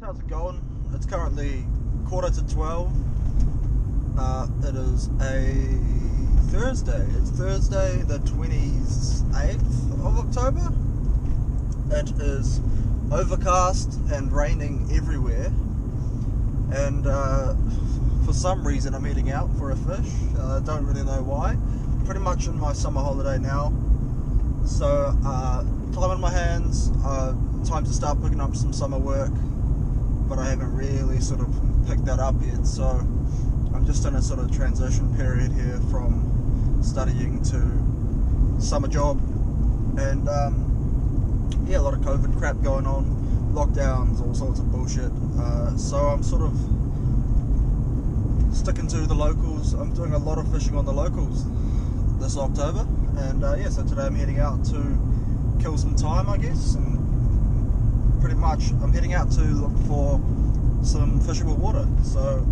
how's it going? It's currently 11:45. It is a Thursday. It's Thursday the 28th of October. It is overcast and raining everywhere, and for some reason I'm heading out for a fish. Don't really know why. Pretty much in my summer holiday now, so time on my hands, time to start picking up some summer work, but I haven't really sort of picked that up yet, so I'm just in a sort of transition period here from studying to summer job, and yeah, a lot of COVID crap going on, lockdowns, all sorts of bullshit, so I'm sort of sticking to the locals. I'm doing a lot of fishing on the locals this October, and yeah, so today I'm heading out to kill some time, I guess, and pretty much I'm heading out to look for some fishable water. So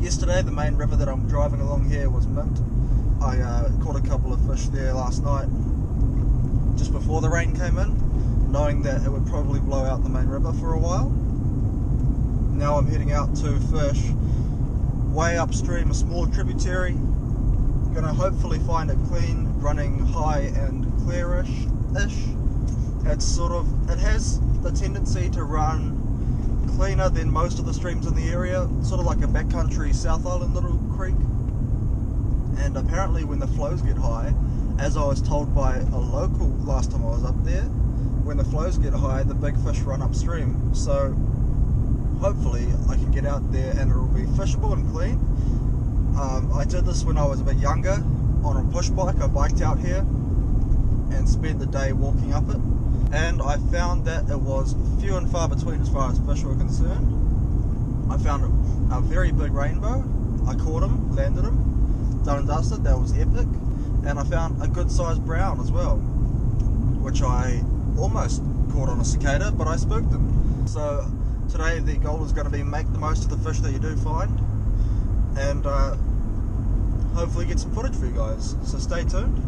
yesterday the main river that I'm driving along here was Mint. I caught a couple of fish there last night just before the rain came in, knowing that it would probably blow out the main river for a while. Now I'm heading out to fish way upstream, a small tributary. Gonna hopefully find it clean, running high and clearish-ish. It's sort of, it has the tendency to run cleaner than most of the streams in the area, sort of like a backcountry South Island little creek. And apparently when the flows get high, as I was told by a local last time I was up there, when the flows get high, the big fish run upstream. So hopefully I can get out there and it'll be fishable and clean. I did this when I was a bit younger on a push bike. I biked out here and spent the day walking up it, and I found that it was few and far between as far as fish were concerned. I found a very big rainbow. I caught him, landed him, done and dusted. That was epic. And I found a good sized brown as well, which I almost caught on a cicada, but I spooked him. So today the goal is going to be make the most of the fish that you do find, and hopefully get some footage for you guys. So stay tuned.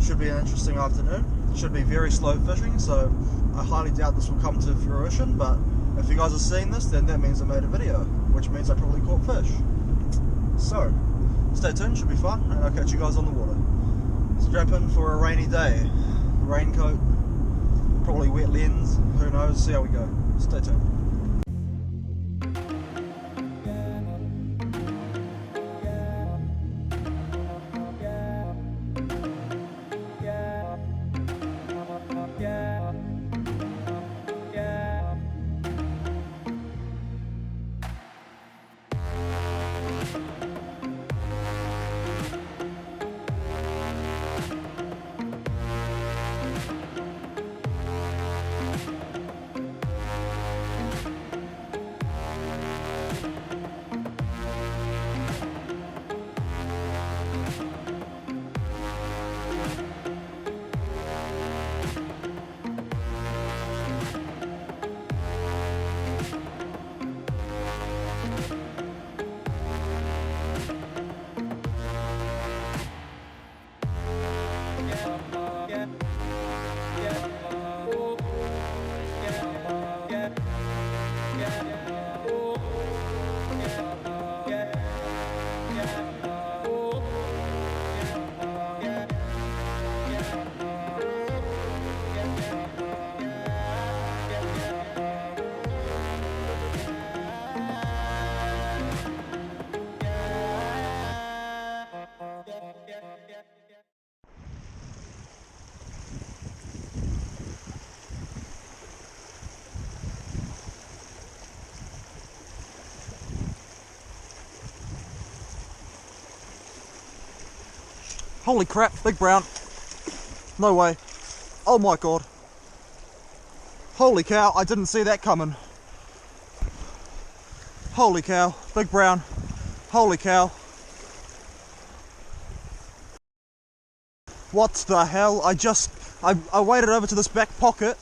Should be an interesting afternoon. Should be very slow fishing, so I highly doubt this will come to fruition, but if you guys are seeing this, then that means I made a video, which means I probably caught fish. So stay tuned, should be fun, and I'll catch you guys on the water. Strap in for a rainy day. Raincoat, probably wet lens, who knows, see how we go. Stay tuned. Holy crap, big brown. No way. Oh my god. Holy cow, I didn't see that coming. Holy cow, big brown. Holy cow. What the hell? I waded over to this back pocket.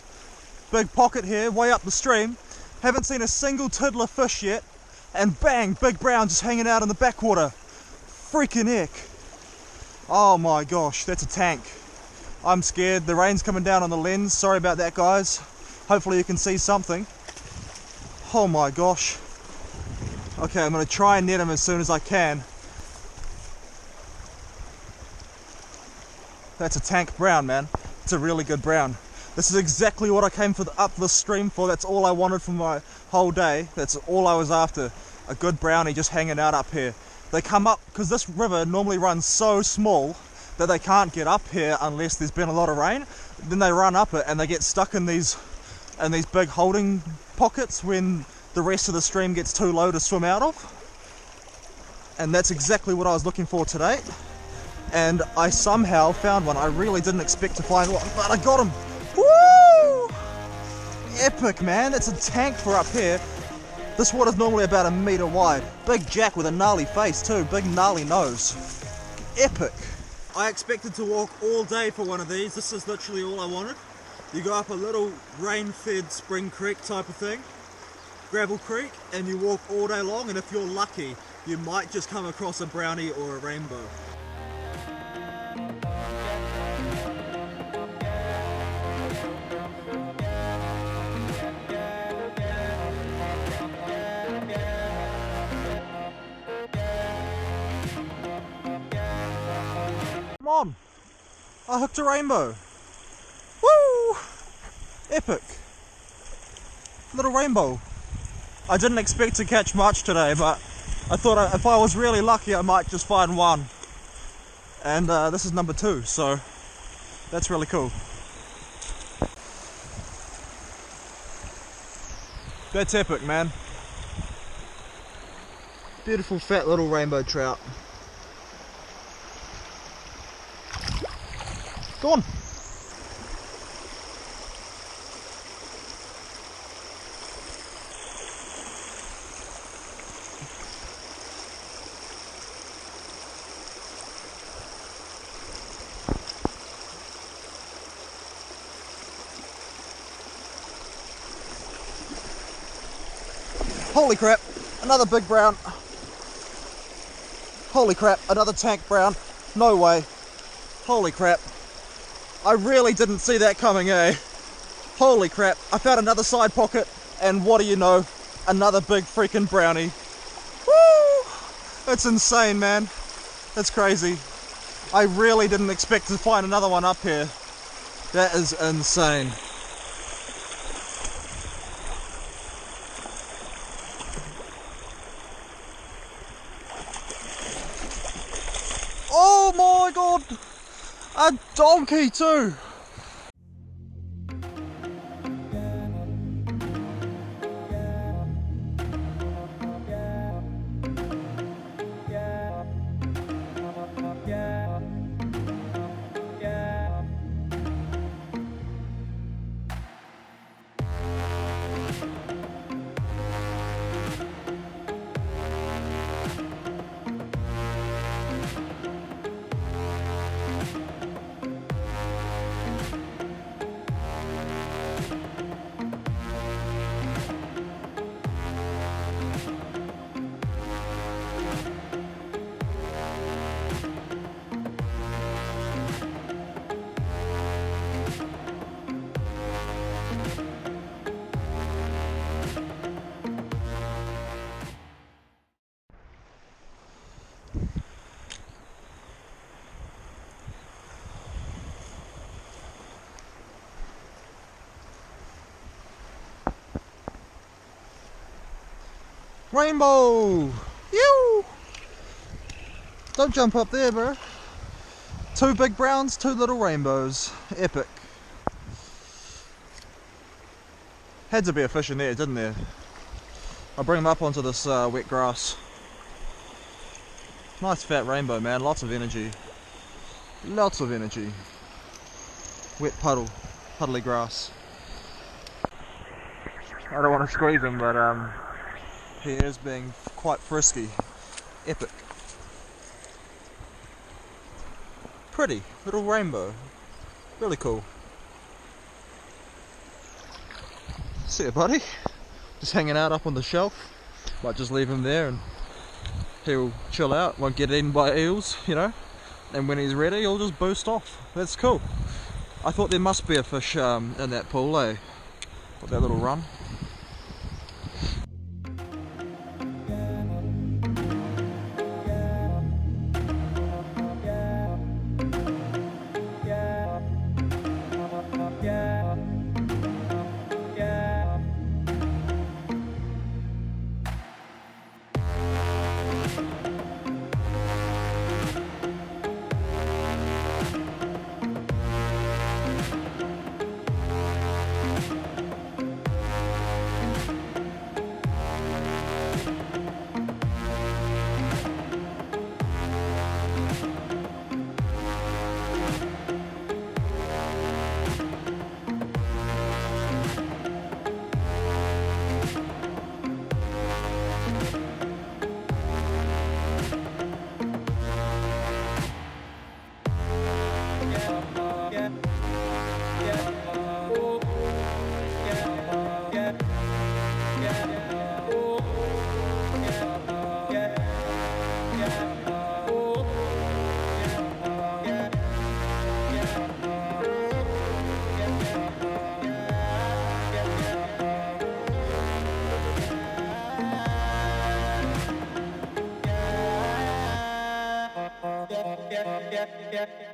Big pocket here, way up the stream. Haven't seen a single tiddler fish yet. And bang, big brown just hanging out in the backwater. Freaking heck. Oh my gosh, that's a tank. I'm scared. The rain's coming down on the lens. Sorry about that, guys. Hopefully you can see something. Oh my gosh. Okay, I'm going to try and net him as soon as I can. That's a tank brown, man. It's a really good brown. This is exactly what I came up this stream for. That's all I wanted for my whole day. That's all I was after. A good brownie just hanging out up here. They come up, because this river normally runs so small that they can't get up here unless there's been a lot of rain. Then they run up it and they get stuck in these big holding pockets when the rest of the stream gets too low to swim out of. And that's exactly what I was looking for today. And I somehow found one. I really didn't expect to find one, but I got him. Woo! Epic, man. It's a tank for up here. This water's normally about 1 meter wide. Big jack with a gnarly face too. Big gnarly nose. Epic. I expected to walk all day for one of these. This is literally all I wanted. You go up a little rain-fed spring creek type of thing, gravel creek, and you walk all day long, and if you're lucky, you might just come across a brownie or a rainbow. Come on! I hooked a rainbow! Woo! Epic! Little rainbow. I didn't expect to catch much today, but I thought if I was really lucky I might just find one. And this is number 2, so that's really cool. That's epic, man. Beautiful fat little rainbow trout. Go on. Holy crap, another big brown. Holy crap, another tank brown. No way. Holy crap. I really didn't see that coming, eh? Holy crap, I found another side pocket, and what do you know? Another big freaking brownie. Woo! It's insane, man. That's crazy. I really didn't expect to find another one up here. That is insane. Oh my god! A donkey too! Rainbow! Ew! Don't jump up there, bro. 2 big browns, 2 little rainbows. Epic. Had to be a fish in there, didn't there? I'll bring them up onto this wet grass. Nice fat rainbow, man. Lots of energy. Lots of energy. Wet puddly grass. I don't want to squeeze him, but he is being quite frisky. Epic. Pretty little rainbow. Really cool. See ya, buddy. Just hanging out up on the shelf. Might just leave him there and he'll chill out. Won't get eaten by eels, you know. And when he's ready, he'll just boost off. That's cool. I thought there must be a fish in that pool, eh? With that little run. yeah.